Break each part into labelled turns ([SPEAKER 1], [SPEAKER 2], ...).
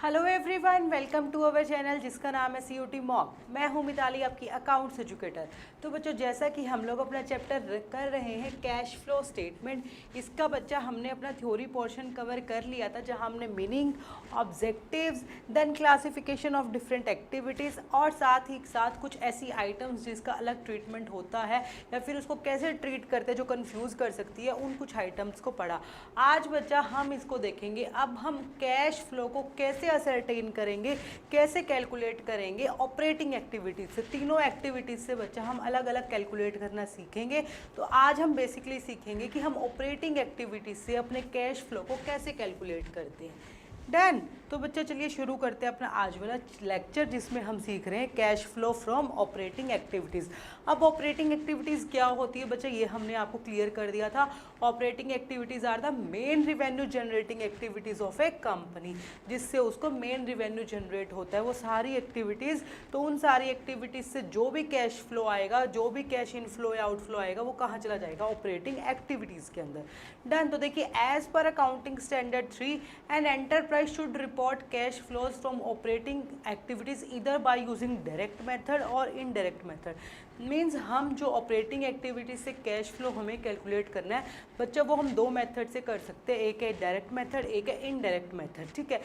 [SPEAKER 1] Hello everyone, welcome to our channel जिसका नाम है CUT मॉक। मैं हूं मिताली, आपकी अकाउंट्स एजुकेटर। तो बच्चों, जैसा कि हम लोग अपना चैप्टर कर रहे हैं कैश फ्लो स्टेटमेंट, इसका बच्चा हमने अपना थ्योरी पोर्शन कवर कर लिया था, जहां हमने meaning, objectives, then classification of different activities और साथ ही साथ कुछ ऐसी आइटम्स जिसका अलग ट्रीटमेंट होता है या फिर उसको कैसे ट्रीट करते हैं जो कन्फ्यूज़ कर सकती है, उन कुछ आइटम्स को पढ़ा। आज बच्चा हम इसको देखेंगे। अब हम कैश फ्लो को कैसे असरटेन करेंगे, कैसे कैलकुलेट करेंगे ऑपरेटिंग एक्टिविटीज से। तीनों एक्टिविटीज से बच्चा हम अलग अलग कैलकुलेट करना सीखेंगे। तो आज हम बेसिकली सीखेंगे कि हम ऑपरेटिंग एक्टिविटीज से अपने कैश फ्लो को कैसे कैलकुलेट करते हैं। डन। तो बच्चा चलिए शुरू करते हैं अपना आज वाला लेक्चर, जिसमें हम सीख रहे हैं cash flow from operating activities. अब ऑपरेटिंग एक्टिविटीज़ क्या होती है बच्चा, ये हमने आपको क्लियर कर दिया था। Operating activities are the main revenue generating activities of a company, जिससे उसको मेन रिवेन्यू जनरेट होता है वो सारी एक्टिविटीज़। तो उन सारी एक्टिविटीज़ से जो भी कैश फ्लो आएगा, जो भी कैश इनफ्लो या आउटफ्लो आएगा, वो कहाँ चला जाएगा, ऑपरेटिंग एक्टिविटीज़ के अंदर। डन। तो देखिए, as per accounting standard 3 an enterprise should report cash flows from operating activities either by using direct method और इनडायरेक्ट मेथड। मीन्स हम जो ऑपरेटिंग एक्टिविटीज से कैश फ्लो हमें कैलकुलेट करना है बच्चा, वो हम दो मेथड से कर सकते हैं। एक है डायरेक्ट मेथड, एक है इनडायरेक्ट मेथड। ठीक है,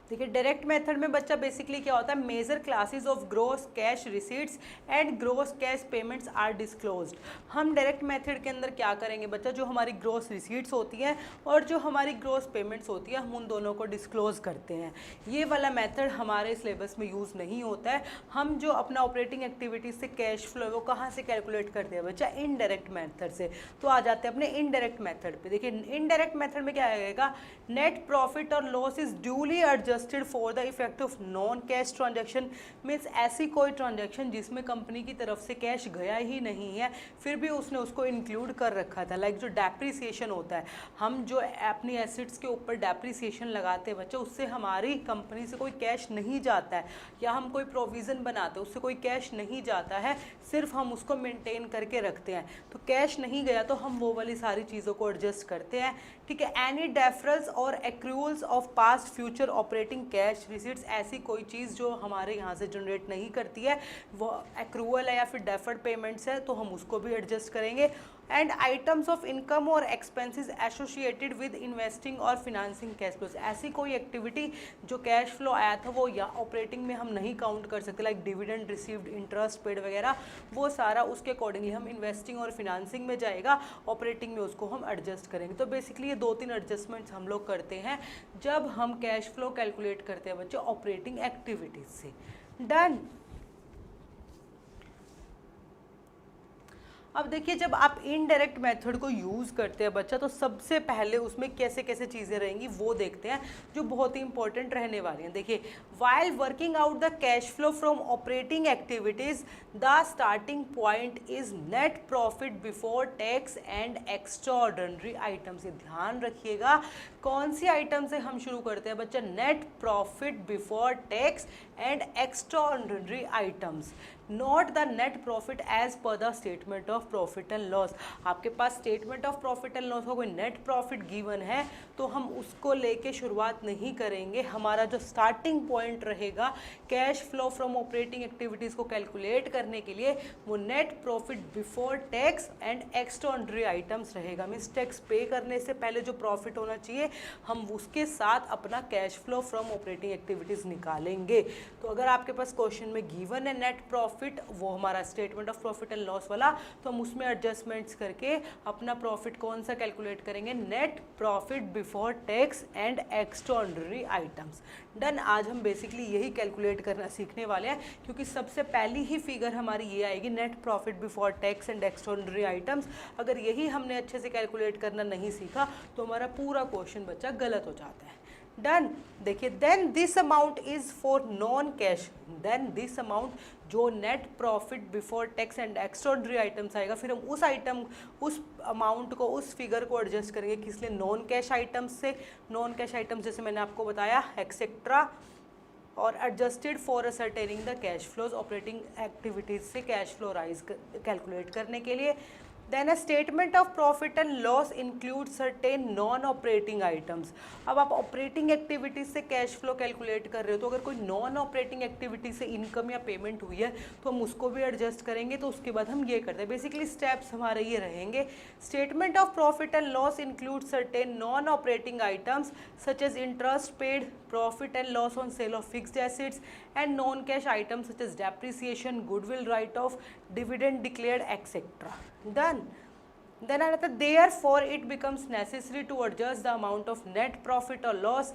[SPEAKER 1] देखिए डायरेक्ट मेथड में बच्चा बेसिकली क्या होता है, major classes of gross cash receipts and gross cash payments are disclosed. हम डायरेक्ट मेथड के अंदर क्या करेंगे बच्चा, जो हमारी ग्रॉस रिसीट्स होती हैं और जो हमारी ग्रॉस पेमेंट्स होती है, हम उन दोनों को डिस्क्लोज करते हैं। ये वाला मेथड हमारे सिलेबस में यूज़ नहीं होता है। हम जो अपना ऑपरेटिंग एक्टिविटीज से कैश फ्लो वो कहाँ से कैलकुलेट करते हैं बच्चा, इनडायरेक्ट मेथड से। तो आ जाते हैं अपने इनडायरेक्ट मेथड पे। देखिए इनडायरेक्ट मेथड में क्या आएगा, नेट प्रॉफिट और loss is duly adjusted for the effect of non cash transaction. Means ऐसी कोई ट्रांजैक्शन जिसमें कंपनी की तरफ से कैश गया ही नहीं है, फिर भी उसने उसको इंक्लूड कर रखा था। लाइक जो डेप्रिसिएशन होता है, हम जो अपनी एसेट्स के ऊपर डेप्रिसिएशन लगाते हैं बच्चे, उससे हमारी कंपनी से कोई कैश नहीं जाता है, या हम कोई प्रोविज़न बनाते हैं उससे कोई कैश नहीं जाता है, सिर्फ हम उसको मेंटेन करके रखते हैं। तो कैश नहीं गया तो हम वो वाली सारी चीज़ों को एडजस्ट करते हैं। ठीक है, एनी डेफरल्स और accruals of past future operating cash receipts, ऐसी कोई चीज़ जो हमारे यहाँ से जनरेट नहीं करती है, वो एक्रूअल है या फिर डेफर्ड पेमेंट्स है, तो हम उसको भी एडजस्ट करेंगे। एंड आइटम्स ऑफ इनकम और एक्सपेंसेस एसोसिएटेड विद इन्वेस्टिंग और फिनेंसिंग कैश फ्लोज, ऐसी कोई एक्टिविटी जो कैश फ्लो आया था वो या ऑपरेटिंग में हम नहीं काउंट कर सकते, like dividend received, interest paid वगैरह, वो सारा उसके अकॉर्डिंगली हम इन्वेस्टिंग और फिनेंसिंग में जाएगा, ऑपरेटिंग में उसको हम एडजस्ट करेंगे। तो बेसिकली ये दो तीन एडजस्टमेंट्स हम लोग करते हैं जब हम कैश फ्लो कैलकुलेट करते हैं बच्चे ऑपरेटिंग एक्टिविटीज से। डन। अब देखिए, जब आप इनडायरेक्ट मेथड को यूज़ करते हैं बच्चा, तो सबसे पहले उसमें कैसे कैसे चीज़ें रहेंगी वो देखते हैं, जो बहुत ही इंपॉर्टेंट रहने वाली हैं। देखिए, while working out the cash flow from operating activities, the starting point is net profit before tax and extraordinary items. ध्यान रखिएगा, कौन सी आइटम से हम शुरू करते हैं बच्चा, net profit before tax and extraordinary items, not the net profit as per the statement of profit and loss. आपके पास statement of profit and loss का कोई नेट प्रॉफिट गिवन है तो हम उसको लेके शुरुआत नहीं करेंगे। हमारा जो स्टार्टिंग पॉइंट रहेगा cash flow from operating activities को कैलकुलेट करने के लिए, वो net profit before tax and extraordinary items रहेगा। मीन्स टैक्स पे करने से पहले जो प्रॉफिट होना चाहिए, हम उसके साथ अपना cash flow from operating activities निकालेंगे। तो अगर आपके पास क्वेश्चन में गिवन है नेट प्रॉफिट, वो हमारा statement of profit and loss वाला, तो हम उसमें एडजस्टमेंट्स करके अपना प्रॉफिट कौन सा कैलकुलेट करेंगे, net profit before tax and extraordinary items. Done. आज हम बेसिकली यही कैलकुलेट करना सीखने वाले हैं, क्योंकि सबसे पहली ही फिगर हमारी ये आएगी, net profit before tax and extraordinary items. अगर यही हमने अच्छे से कैलकुलेट करना नहीं सीखा तो हमारा पूरा क्वेश्चन बच्चा गलत हो जाता है। डन। देखिए, then this amount is for non cash, then this amount जो net profit before tax and extraordinary items आएगा, फिर हम उस आइटम, उस अमाउंट को, उस फिगर को एडजस्ट करेंगे किस लिए, नॉन कैश आइटम्स से। नॉन कैश आइटम्स जैसे मैंने आपको बताया एक्सेट्रा, और adjusted for ascertaining the cash flows, operating activities से कैश फ्लो राइज कैलकुलेट करने के लिए। Then a statement of profit and loss include certain non operating items. अब आप ऑपरेटिंग एक्टिविटीज से कैश फ्लो कैलकुलेट कर रहे हो, तो अगर कोई नॉन ऑपरेटिंग एक्टिविटी से इनकम या पेमेंट हुई है तो हम उसको भी एडजस्ट करेंगे। तो उसके बाद हम ये करते हैं, बेसिकली स्टेप्स हमारे ये रहेंगे। Statement of profit and loss include certain non operating items such as interest paid, profit and loss on sale of fixed assets and non cash items such as depreciation, goodwill write off, dividend declared etcetera. Done. Then आता है therefore it becomes necessary to adjust the amount of net profit or loss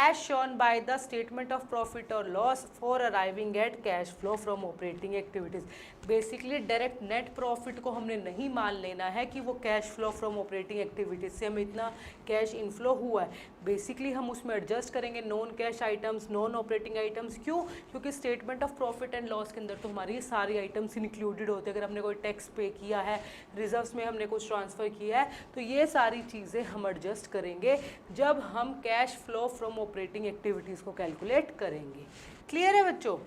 [SPEAKER 1] as shown by the statement of profit or loss for arriving at cash flow from operating activities। Basically direct net profit को हमने नहीं मान लेना है कि वो cash flow from operating activities से हमें इतना कैश इनफ्लो हुआ है। बेसिकली हम उसमें एडजस्ट करेंगे non cash items, non operating items. क्यों? क्योंकि statement of profit and loss के अंदर तो हमारी ये सारी आइटम्स इंक्लूडेड होते हैं। अगर हमने कोई टैक्स पे किया है, रिजर्व्स में हमने कुछ ट्रांसफ़र किया है, तो ये सारी चीज़ें हम एडजस्ट करेंगे जब हम cash flow from operating activities को कैलकुलेट करेंगे। क्लियर है बच्चों?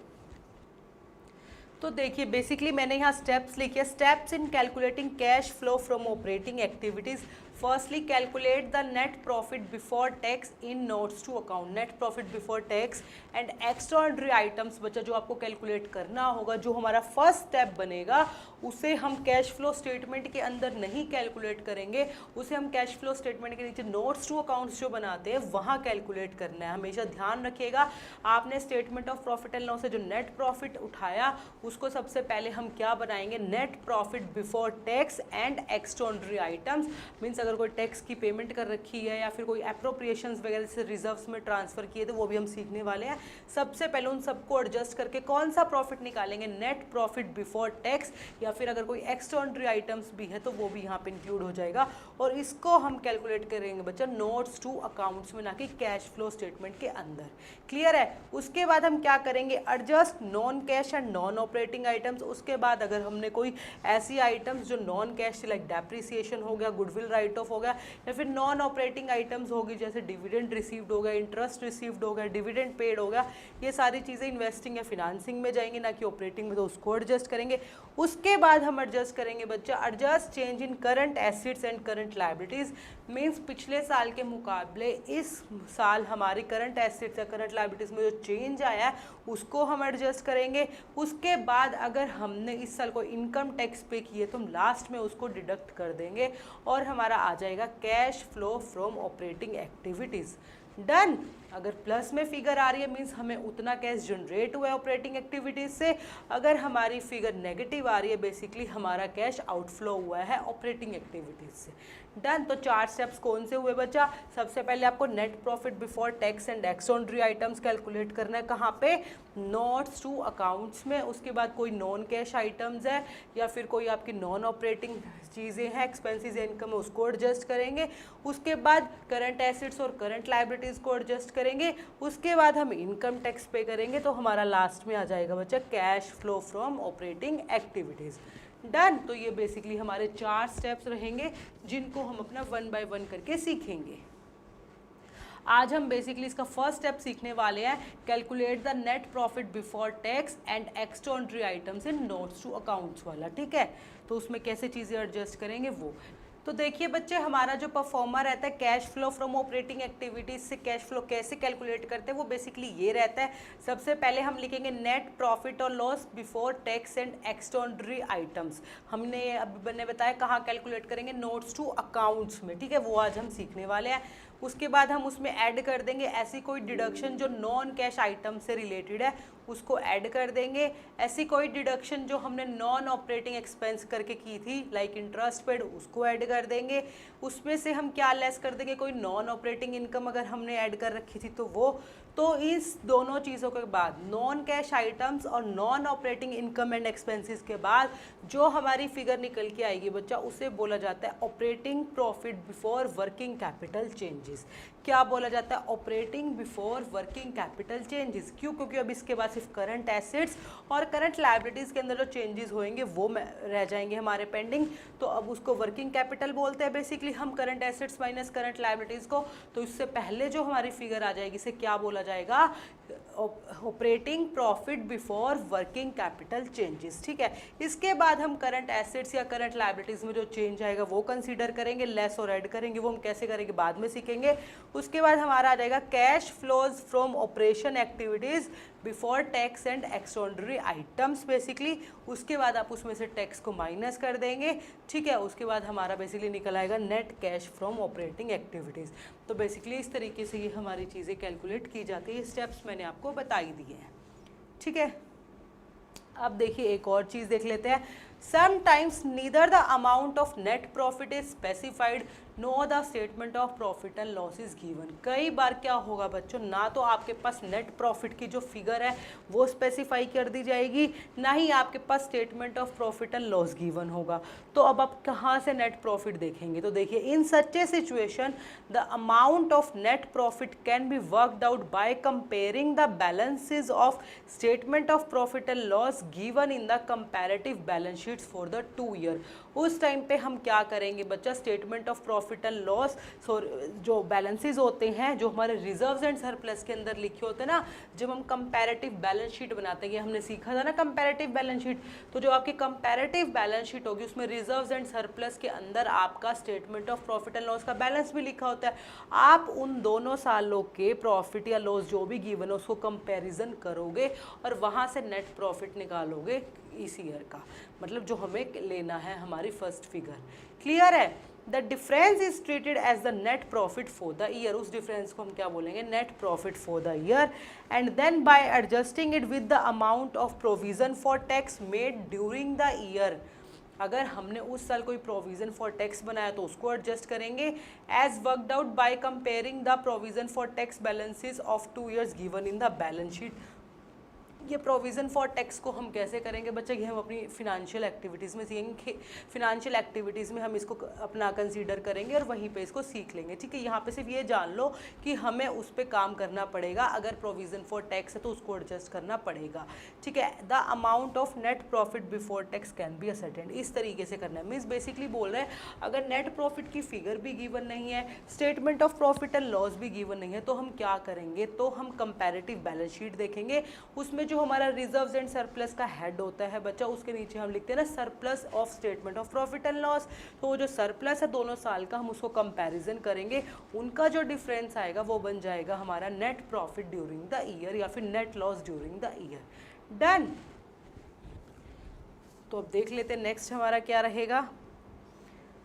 [SPEAKER 1] तो देखिए बेसिकली मैंने यहाँ स्टेप्स लिखे, steps in calculating cash flow from operating activities. Firstly calculate the net profit before tax in notes to account. Net profit before tax and extraordinary items बच्चा जो आपको कैलकुलेट करना होगा, जो हमारा फर्स्ट स्टेप बनेगा, उसे हम कैश फ्लो स्टेटमेंट के अंदर नहीं कैलकुलेट करेंगे, उसे हम कैश फ्लो स्टेटमेंट के नीचे नोट्स टू अकाउंट्स जो बनाते हैं वहाँ कैलकुलेट करना है। हमेशा ध्यान रखिएगा, आपने statement of profit and loss से जो नेट प्रॉफिट उठाया उसको सबसे पहले हम क्या बनाएंगे, net profit before tax and extraordinary items. Means अगर कोई टैक्स की पेमेंट कर रखी है या फिर कोई अप्रोप्रिएशंस वगैरह से रिजर्व्स में ट्रांसफ़र किए, तो वो भी हम सीखने वाले हैं। सबसे पहले उन सबको एडजस्ट करके कौन सा प्रॉफिट निकालेंगे, नेट प्रॉफिट बिफोर टैक्स, या फिर अगर कोई एक्स्ट्राऑर्डिनरी आइटम्स भी है तो वो भी यहाँ पे इंक्लूड हो जाएगा। और इसको हम कैलकुलेट करेंगे बच्चा नोट्स टू अकाउंट्स में, ना कि कैश फ्लो स्टेटमेंट के अंदर। क्लियर है? उसके बाद हम क्या करेंगे, adjust non cash and non operating items. उसके बाद अगर हमने कोई ऐसी आइटम्स जो नॉन कैश लाइक डेप्रिसिएशन हो गया, गुडविल राइट ऑफ हो गया, या फिर नॉन ऑपरेटिंग आइटम्स होगी जैसे डिविडेंड रिसीव्ड हो गया, इंटरेस्ट रिसीव्ड हो गया, डिविडेंड पेड हो गया, ये सारी चीज़ें इन्वेस्टिंग या फिनांसिंग में जाएंगी, ना कि ऑपरेटिंग में, तो उसको एडजस्ट करेंगे। उसके बाद हम एडजस्ट करेंगे बच्चा adjust change in current assets and current liabilities. Means पिछले साल के मुकाबले इस साल हमारी करंट एसेट्स या करंट लायबिलिटीज़ में जो चेंज आया है उसको हम एडजस्ट करेंगे। उसके बाद अगर हमने इस साल को इनकम टैक्स पे किए तो हम लास्ट में उसको डिडक्ट कर देंगे और हमारा आ जाएगा cash flow from operating activities. Done. अगर प्लस में फिगर आ रही है मीन्स हमें उतना कैश जनरेट हुआ है ऑपरेटिंग एक्टिविटीज से। अगर हमारी फिगर नेगेटिव आ रही है बेसिकली हमारा कैश आउटफ्लो हुआ है ऑपरेटिंग एक्टिविटीज से। डन। तो 4 स्टेप्स कौन से हुए बच्चा? सबसे पहले आपको net profit before tax and extraordinary items calculate करना है, कहाँ पे? नोट्स टू अकाउंट्स में। उसके बाद कोई नॉन कैश आइटम्स है या फिर कोई आपकी नॉन ऑपरेटिंग चीज़ें हैं, एक्सपेंसेस इनकम है, उसको एडजस्ट करेंगे। उसके बाद करंट एसेट्स और करंट लायबिलिटीज़ को एडजस्ट करेंगे। उसके बाद हम इनकम टैक्स पे करेंगे, तो हमारा लास्ट में आ जाएगा बच्चा cash flow from operating activities. Done. तो ये बेसिकली हमारे 4 स्टेप्स रहेंगे जिनको हम अपना 1 बाय 1 करके सीखेंगे। आज हम बेसिकली इसका फर्स्ट स्टेप सीखने वाले हैं, calculate the net profit before tax and extraordinary items in notes to accounts वाला। ठीक है, तो उसमें कैसे चीज़ें एडजस्ट करेंगे वो। तो देखिए बच्चे, हमारा जो परफॉर्मर रहता है cash flow from operating activities से कैश फ्लो कैसे कैलकुलेट करते हैं वो बेसिकली ये रहता है। सबसे पहले हम लिखेंगे नेट प्रॉफिट और loss before tax and extraordinary items. हमने अभी मैंने बताया कहाँ कैलकुलेट करेंगे, नोट्स टू अकाउंट्स में। ठीक है, वो आज हम सीखने वाले हैं। उसके बाद हम उसमें ऐड कर देंगे ऐसी कोई डिडक्शन जो नॉन कैश आइटम से रिलेटेड है, उसको ऐड कर देंगे। ऐसी कोई डिडक्शन जो हमने नॉन ऑपरेटिंग एक्सपेंस करके की थी लाइक इंटरेस्ट पेड, उसको ऐड कर देंगे। उसमें से हम क्या लेस कर देंगे, कोई नॉन ऑपरेटिंग इनकम अगर हमने ऐड कर रखी थी तो वो। तो इस दोनों चीज़ों के बाद नॉन कैश आइटम्स और non operating income and expenses के बाद जो हमारी फिगर निकल के आएगी बच्चा, उसे बोला जाता है operating profit before working capital changes. क्या बोला जाता है, operating before working capital changes. क्यों? क्योंकि अब इसके बाद सिर्फ करंट एसेट्स और करंट लायबिलिटीज़ के अंदर जो चेंजेस होंगे वो रह जाएंगे हमारे पेंडिंग, तो अब उसको वर्किंग कैपिटल बोलते हैं बेसिकली हम, current assets minus current liabilities को। तो इससे पहले जो हमारी फिगर आ जाएगी इसे क्या बोला जाएगा, operating profit before working capital changes. ठीक है, इसके बाद हम करंट एसेट्स या करंट लायबिलिटीज में जो चेंज आएगा वो कंसीडर करेंगे, लेस और ऐड करेंगे, वो हम कैसे करेंगे बाद में सीखेंगे। उसके बाद हमारा आ जाएगा cash flows from operation activities before tax and extraordinary items basically. उसके बाद आप उसमें से टैक्स को माइनस कर देंगे। ठीक है, उसके बाद हमारा बेसिकली निकल आएगा net cash from operating activities. तो बेसिकली इस तरीके से ये हमारी चीज़ें कैलकुलेट की जाती है, स्टेप्स मैंने आपको बता ही दिए हैं। ठीक है, अब देखिए एक और चीज़ देख लेते हैं। Sometimes neither the amount of net profit is specified know the statement of profit and loss is given. कई बार क्या होगा बच्चों, ना तो आपके पास नेट प्रॉफिट की जो फिगर है वो स्पेसिफाई कर दी जाएगी, ना ही आपके पास statement of profit and loss given होगा। तो अब आप कहाँ से नेट प्रॉफिट देखेंगे, तो देखिए in such a situation the amount of net profit can be worked out by comparing the balances of statement of profit and loss given in the comparative balance sheets for the 2 year. उस time पे हम क्या करेंगे बच्चा, statement of profit and loss जो balances होते हैं, जो हमारे रिजर्व्स एंड सरप्लस के अंदर लिखे होते हैं ना, जब हम कंपैरेटिव बैलेंस शीट बनाते हैं, ये हमने सीखा था ना कंपैरेटिव बैलेंस शीट। तो जो आपकी कंपैरेटिव बैलेंस शीट होगी उसमें रिजर्व्स एंड सरप्लस के अंदर आपका statement of profit and loss का बैलेंस भी लिखा होता है। आप उन दोनों सालों के प्रॉफिट या लॉस जो भी गिवन है उसको कंपैरिजन करोगे और वहाँ से नेट प्रॉफिट निकालोगे इस ईयर का, मतलब जो हमें लेना है हमारी फर्स्ट फिगर। क्लियर है? The difference is treated as the net profit for the year. उस डिफरेंस को हम क्या बोलेंगे, net profit for the year. And then by adjusting it with the amount of provision for tax made during the year. अगर हमने उस साल कोई प्रोविजन फॉर टैक्स बनाया तो उसको एडजस्ट करेंगे, as worked out by comparing the provision for tax balances of 2 years given in the balance sheet. ये प्रोविज़न फॉर टैक्स को हम कैसे करेंगे बच्चे, ये हम अपनी फिनेंशियल एक्टिविटीज़ में सीखेंगे। फिनेंशियल एक्टिविटीज़ में हम इसको अपना कंसीडर करेंगे और वहीं पे इसको सीख लेंगे। ठीक है, यहाँ पे सिर्फ ये जान लो कि हमें उस पर काम करना पड़ेगा। अगर प्रोविज़न फॉर टैक्स है तो उसको एडजस्ट करना पड़ेगा। ठीक है, the amount of net profit before tax can be ascertained, इस तरीके से करना है। मीन्स बेसिकली बोल रहे हैं अगर नेट प्रॉफिट की फिगर भी गिवन नहीं है, statement of profit and loss भी गिवन नहीं है, तो हम क्या करेंगे, तो हम कंपैरेटिव बैलेंस शीट देखेंगे। उसमें जो हमारा रिजर्व्स एंड सरप्लस का हेड होता है बच्चा, उसके नीचे हम लिखते हैं ना surplus of statement of profit and loss. तो वो जो सरप्लस है दोनों साल का, हम उसको कंपैरिजन करेंगे, उनका जो डिफरेंस आएगा वो बन जाएगा हमारा net profit during the year या फिर net loss during the year. Done. तो अब देख लेते हैं नेक्स्ट हमारा क्या रहेगा।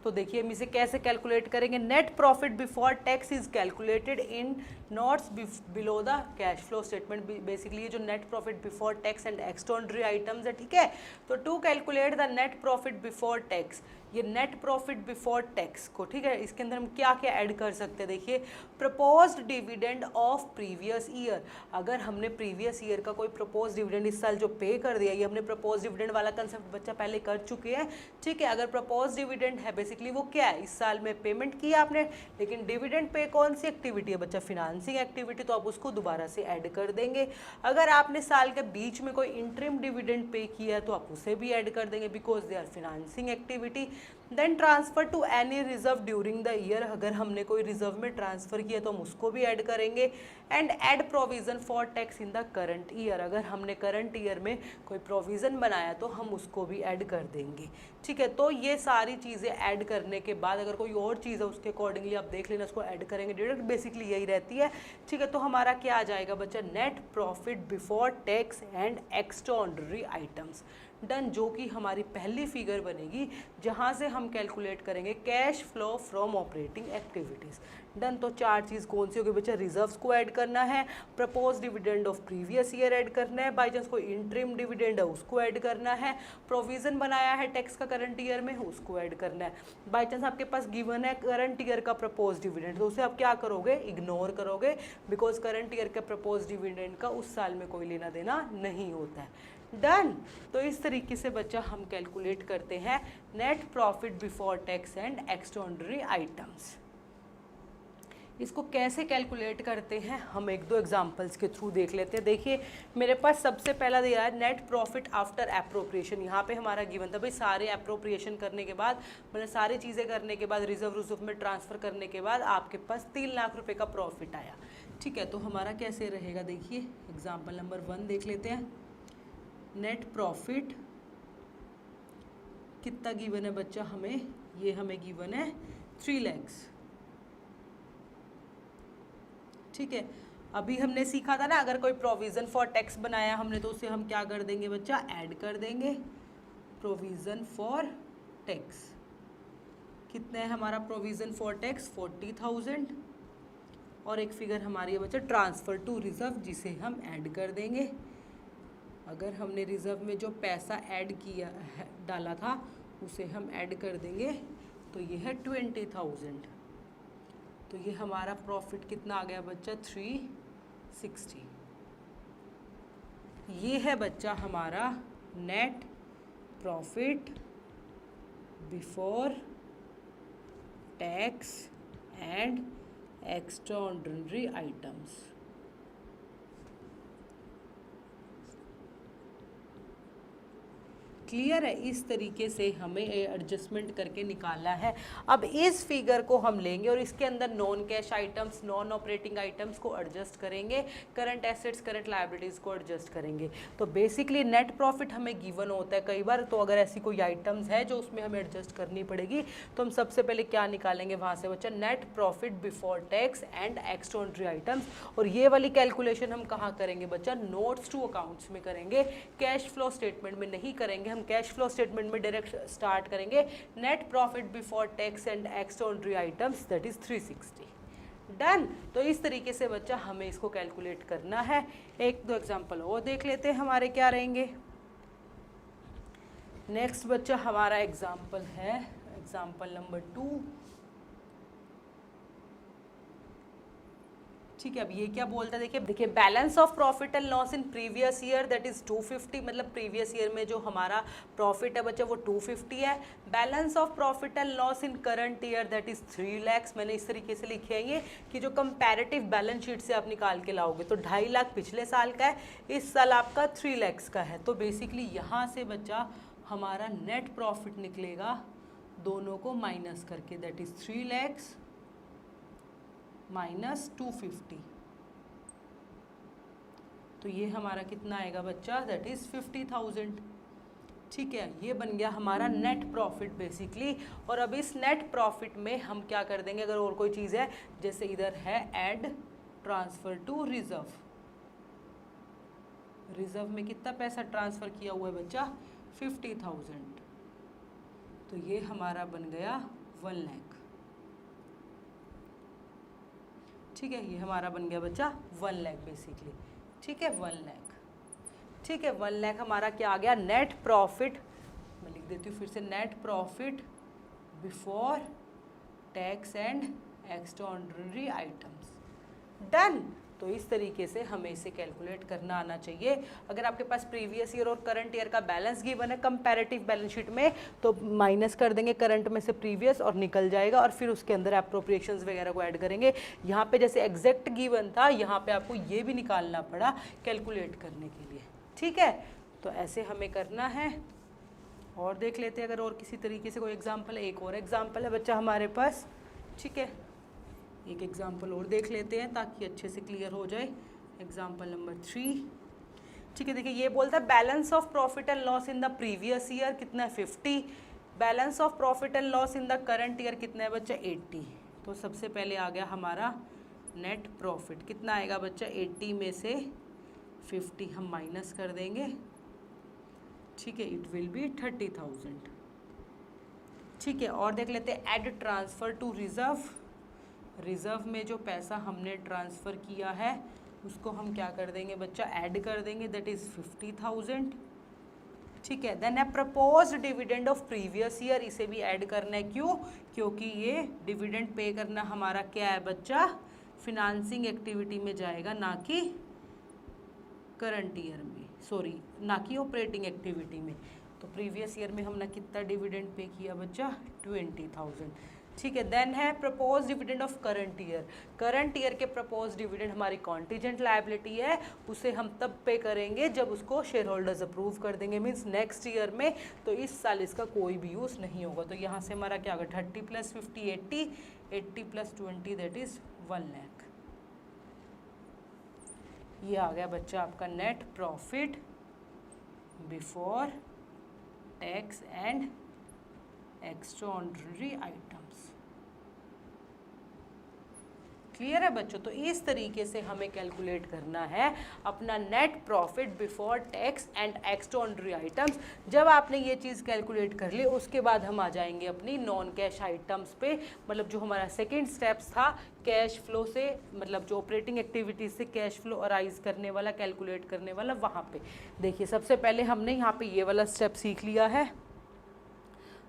[SPEAKER 1] तो देखिए हम इसे कैसे कैलकुलेट करेंगे। Net profit before tax is calculated in notes below the cash flow statement. Basically ये जो net profit before tax and extraordinary items है, ठीक है। तो to calculate the net profit before tax, ये नेट प्रॉफिट बिफोर टैक्स को, ठीक है, इसके अंदर हम क्या क्या ऐड कर सकते हैं। देखिए proposed dividend of previous year, अगर हमने प्रीवियस ईयर का कोई प्रपोज डिविडेंड इस साल जो पे कर दिया, ये हमने प्रपोज डिविडेंड वाला कंसेप्ट बच्चा पहले कर चुके हैं। ठीक है, अगर प्रपोज डिविडेंड है बेसिकली वो क्या है, इस साल में पेमेंट किया आपने, लेकिन डिविडेंड पे कौन सी एक्टिविटी है बच्चा, फिनांसिंग एक्टिविटी, तो आप उसको दोबारा से ऐड कर देंगे। अगर आपने साल के बीच में कोई इंटरिम डिविडेंड पे किया है तो आप उसे भी ऐड कर देंगे because they are financing activity. Then transfer to any reserve during the year, अगर हमने कोई रिजर्व में ट्रांसफर किया तो हम उसको भी ऐड करेंगे। And add provision for tax in the current year, अगर हमने करंट ईयर में कोई प्रोविजन बनाया तो हम उसको भी ऐड कर देंगे। ठीक है, तो ये सारी चीज़ें ऐड करने के बाद अगर कोई और चीज़ है उसके अकॉर्डिंगली आप देख लेना, उसको ऐड करेंगे डायरेक्ट, बेसिकली यही रहती है। ठीक है, तो हमारा क्या आ जाएगा बच्चा, net profit before tax and extraordinary items. Done, जो कि हमारी पहली फिगर बनेगी जहाँ से हम कैलकुलेट करेंगे cash flow from operating activities. Done, तो चार चीज़ कौन सी होगी बच्चा, रिजर्व्स को ऐड करना है, propose dividend of previous year add करना है, बाई चांस कोई इंटरिम डिविडेंड है उसको ऐड करना है, प्रोविज़न बनाया है टैक्स का करंट ईयर में उसको ऐड करना है। बाई चांस आपके पास गिवन है करंट ईयर का प्रपोज डिविडेंड, तो उसे आप क्या करोगे, इग्नोर करोगे, बिकॉज करंट ईयर का प्रपोज डिविडेंड का उस साल में कोई लेना देना नहीं होता है। डन, तो इस तरीके से बच्चा हम कैलकुलेट करते हैं net profit before tax and extraordinary items. इसको कैसे कैलकुलेट करते हैं हम एक दो एग्जांपल्स के थ्रू देख लेते हैं। देखिए मेरे पास सबसे पहला दिया है नेट प्रॉफिट आफ्टर एप्रोप्रिएशन। यहाँ पे हमारा गिवन था भाई सारे एप्रोप्रिएशन करने के बाद, मतलब सारी चीज़ें करने के बाद, रिजर्व में ट्रांसफ़र करने के बाद आपके पास 3 लाख रुपये का प्रॉफिट आया। ठीक है, तो हमारा कैसे रहेगा, देखिए एग्जाम्पल नंबर 1 देख लेते हैं। नेट प्रॉफिट कितना गिवन है बच्चा हमें, ये हमें गिवन है 3 lakhs। ठीक है, अभी हमने सीखा था ना अगर कोई प्रोविज़न फॉर टैक्स बनाया हमने तो उसे हम क्या कर देंगे बच्चा, ऐड कर देंगे। प्रोविज़न फॉर टैक्स कितना है हमारा प्रोविज़न फॉर टैक्स, 40,000। और एक फिगर हमारी है बच्चा ट्रांसफ़र टू रिजर्व, जिसे हम ऐड कर देंगे। अगर हमने रिजर्व में जो पैसा ऐड किया है, डाला था, उसे हम ऐड कर देंगे तो ये है 20,000। तो ये हमारा प्रॉफिट कितना आ गया बच्चा, 360। ये है बच्चा हमारा net profit before tax and extraordinary items. Clear है, इस तरीके से हमें एडजस्टमेंट करके निकालना है। अब इस फिगर को हम लेंगे और इसके अंदर non cash items, non operating items को एडजस्ट करेंगे, करंट एसेट्स, करंट लायबिलिटीज़ को एडजस्ट करेंगे। तो बेसिकली नेट प्रॉफिट हमें गिवन होता है कई बार, तो अगर ऐसी कोई आइटम्स है जो उसमें हमें एडजस्ट करनी पड़ेगी तो हम सबसे पहले क्या निकालेंगे वहाँ से बच्चा, net profit before tax and extraordinary items. और ये वाली कैलकुलेशन हम कहाँ करेंगे बच्चा, नोट्स टू अकाउंट्स में करेंगे, कैश फ्लो स्टेटमेंट में नहीं करेंगे। हम कैश फ्लो स्टेटमेंट में डायरेक्ट स्टार्ट करेंगे, net profit before tax and extraordinary items, that is 360। Done. तो इस तरीके से बच्चा हमें इसको कैलकुलेट करना है। एक दो एग्जांपल और देख लेते हैं हमारे क्या रहेंगे। नेक्स्ट बच्चा हमारा एग्जांपल है एग्जांपल नंबर 2। ठीक है, अब ये क्या बोलता है, देखिए balance of profit and loss in previous year that is 250, मतलब प्रीवियस ईयर में जो हमारा प्रॉफिट है बच्चा वो 250 है। Balance of profit and loss in current year that is 3 lakhs। मैंने इस तरीके से लिखे हैं ये कि जो कंपैरेटिव बैलेंस शीट से आप निकाल के लाओगे तो 2.5 लाख पिछले साल का है, इस साल आपका 3 lakhs का है। तो बेसिकली यहाँ से बच्चा हमारा नेट प्रॉफिट निकलेगा दोनों को माइनस करके, दैट इज 3 lakhs माइनस 250। तो ये हमारा कितना आएगा बच्चा, दैट इज 50,000। ठीक है, ये बन गया हमारा नेट प्रॉफिट बेसिकली। और अब इस नेट प्रॉफिट में हम क्या कर देंगे, अगर और कोई चीज़ है जैसे इधर है add transfer to reserve, reserve में कितना पैसा ट्रांसफर किया हुआ है बच्चा, 50,000। तो ये हमारा बन गया 1 लाख। ठीक है, ये हमारा बन गया बच्चा 1 लाख बेसिकली। ठीक है, 1 लाख। ठीक है, 1 लाख हमारा क्या आ गया, नेट प्रॉफिट। मैं लिख देती हूँ फिर से, net profit before tax and extraordinary items. Done. तो इस तरीके से हमें इसे कैलकुलेट करना आना चाहिए। अगर आपके पास प्रीवियस ईयर और करंट ईयर का बैलेंस गिवन है कंपैरेटिव बैलेंस शीट में, तो माइनस कर देंगे करंट में से प्रीवियस और निकल जाएगा, और फिर उसके अंदर एप्रोप्रिएशंस वगैरह को ऐड करेंगे। यहाँ पे जैसे एग्जैक्ट गिवन था, यहाँ पे आपको ये भी निकालना पड़ा कैलकुलेट करने के लिए। ठीक है, तो ऐसे हमें करना है। और देख लेते हैं अगर और किसी तरीके से कोई एग्जाम्पल है। एक और एग्जाम्पल है बच्चा हमारे पास। ठीक है, एक एग्जाम्पल और देख लेते हैं ताकि अच्छे से क्लियर हो जाए। Example number 3। ठीक है, देखिए ये बोलता है balance of profit and loss in the previous year कितना है, 50। Balance of profit and loss in the current year कितना है बच्चा, 80। तो सबसे पहले आ गया हमारा नेट प्रॉफिट, कितना आएगा बच्चा, 80 में से 50 हम माइनस कर देंगे। ठीक है, इट विल बी 30,000। ठीक है, और देख लेते हैं add transfer to reserve. Reserve में जो पैसा हमने ट्रांसफ़र किया है उसको हम क्या कर देंगे बच्चा, ऐड कर देंगे, दैट इज़ 50,000। ठीक है, देन है propose dividend of previous year, इसे भी ऐड करना है। क्यों, क्योंकि ये डिविडेंड पे करना हमारा क्या है बच्चा, फिनांसिंग एक्टिविटी में जाएगा, ना कि करंट ईयर में, सॉरी ना कि ऑपरेटिंग एक्टिविटी में। तो प्रीवियस ईयर में हमने कितना डिविडेंड पे किया बच्चा, 20,000। ठीक है। देन है propose dividend of current year. Current year के प्रपोज डिविडेंड हमारी कॉन्टीजेंट लायबिलिटी है, उसे हम तब पे करेंगे जब उसको शेयर होल्डर्स अप्रूव कर देंगे, मीन्स नेक्स्ट ईयर में। तो इस साल इसका कोई भी यूज़ नहीं होगा। तो यहाँ से हमारा क्या होगा 30 + 50 80, 80 + 20 दैट इज 1 लाख। ये आ गया बच्चा आपका net profit before tax and extraordinary items. Clear है बच्चों? तो इस तरीके से हमें कैलकुलेट करना है अपना net profit before tax and extraordinary items. जब आपने ये चीज़ कैलकुलेट कर ली उसके बाद हम आ जाएंगे अपनी नॉन कैश आइटम्स पे, मतलब जो हमारा सेकेंड स्टेप्स था कैश फ्लो से, मतलब जो ऑपरेटिंग एक्टिविटीज से कैश फ्लो अराइज करने वाला, कैलकुलेट करने वाला, वहाँ पे देखिए सबसे पहले हमने यहाँ पे ये वाला स्टेप सीख लिया है।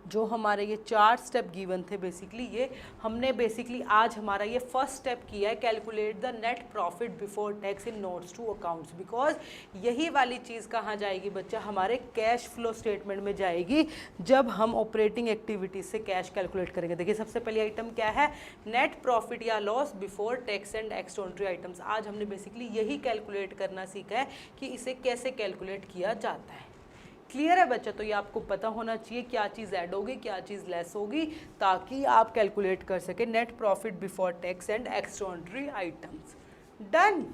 [SPEAKER 1] जो हमारे ये 4 स्टेप गिवन थे बेसिकली, ये हमने बेसिकली आज हमारा ये फर्स्ट स्टेप किया है, calculate the net profit before tax in notes to accounts. Because यही वाली चीज़ कहाँ जाएगी बच्चा, हमारे कैश फ्लो स्टेटमेंट में जाएगी जब हम ऑपरेटिंग एक्टिविटीज से कैश कैलकुलेट करेंगे। देखिए सबसे पहली आइटम क्या है, नेट प्रॉफिट या loss before tax and extraordinary items. आज हमने बेसिकली यही कैलकुलेट करना सीखा है कि इसे कैसे कैलकुलेट किया जाता है। क्लियर है बच्चा? तो ये आपको पता होना चाहिए क्या चीज़ ऐड होगी क्या चीज़ लेस होगी, ताकि आप कैलकुलेट कर सके net profit before tax and extraordinary items. Done.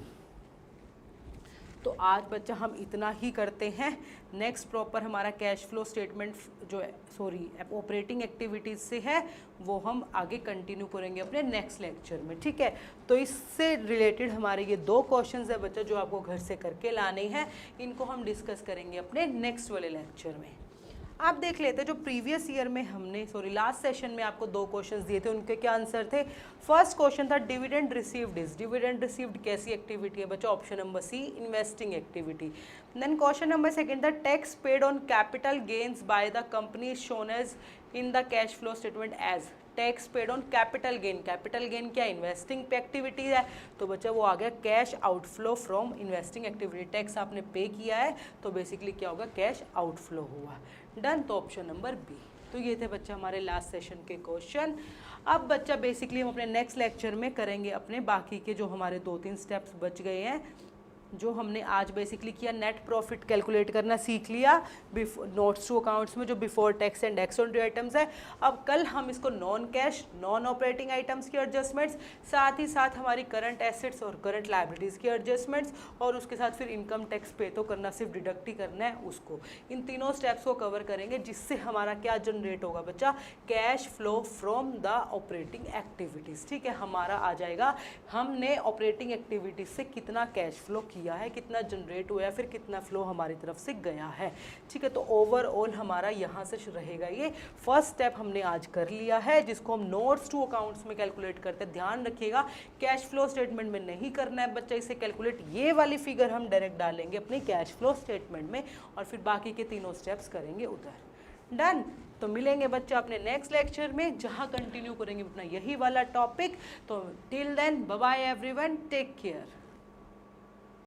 [SPEAKER 1] तो आज बच्चा हम इतना ही करते हैं। नेक्स्ट प्रॉपर हमारा कैश फ्लो स्टेटमेंट जो है, सॉरी ऑपरेटिंग एक्टिविटीज़ से है, वो हम आगे कंटिन्यू करेंगे अपने नेक्स्ट लेक्चर में। ठीक है, तो इससे रिलेटेड हमारे ये 2 क्वेश्चंस है बच्चा जो आपको घर से करके लाने हैं, इनको हम डिस्कस करेंगे अपने नेक्स्ट वाले लेक्चर में। आप देख लेते हैं जो प्रीवियस ईयर में हमने, सॉरी लास्ट सेशन में आपको 2 क्वेश्चंस दिए थे, उनके क्या आंसर थे। फर्स्ट क्वेश्चन था dividend received is, dividend received कैसी एक्टिविटी है बच्चा, option number C investing activity. Then question number second था tax paid on capital gains by the company shown as in the cash flow statement as, tax paid on capital gain. Capital gain क्या, investing पे activity है, तो बच्चा वो आ गया cash outflow from investing activity. Tax आपने pay किया है तो बेसिकली क्या होगा, कैश आउटफ्लो हुआ। डन, तो ऑप्शन नंबर बी। तो ये थे बच्चा हमारे लास्ट सेशन के क्वेश्चन। अब बच्चा बेसिकली हम अपने नेक्स्ट लेक्चर में करेंगे अपने बाकी के जो हमारे 2-3 स्टेप्स बच गए हैं, जो हमने आज बेसिकली किया। नेट प्रॉफिट कैलकुलेट करना सीख लिया नोट्स टू अकाउंट्स में, जो before tax and extraordinary items है। अब कल हम इसको non cash, non operating items की एडजस्टमेंट्स, साथ ही साथ हमारी करंट एसेट्स और करंट लायबिलिटीज़ की एडजस्टमेंट्स, और उसके साथ फिर इनकम टैक्स पे तो करना, सिर्फ डिडक्ट ही करना है उसको। इन तीनों स्टेप्स को कवर करेंगे, जिससे हमारा क्या जनरेट होगा बच्चा, cash flow from the operating activities. ठीक है, हमारा आ जाएगा हमने ऑपरेटिंग एक्टिविटीज से कितना कैश फ्लो किया है, कितना जनरेट हुआ है, फिर कितना फ्लो हमारी तरफ से गया है। ठीक है, तो ओवरऑल हमारा यहाँ से रहेगा ये फर्स्ट स्टेप हमने आज कर लिया है, जिसको हम नोट्स टू अकाउंट्स में कैलकुलेट करते हैं। ध्यान रखिएगा कैश फ्लो स्टेटमेंट में नहीं करना है बच्चा इसे कैलकुलेट, ये वाली फिगर हम डायरेक्ट डालेंगे अपने कैश फ्लो स्टेटमेंट में, और फिर बाकी के तीनों स्टेप्स करेंगे उधर। डन। तो मिलेंगे बच्चा अपने नेक्स्ट लेक्चर में, जहाँ कंटिन्यू करेंगे अपना यही वाला टॉपिक। तो till then bye bye everyone, take care.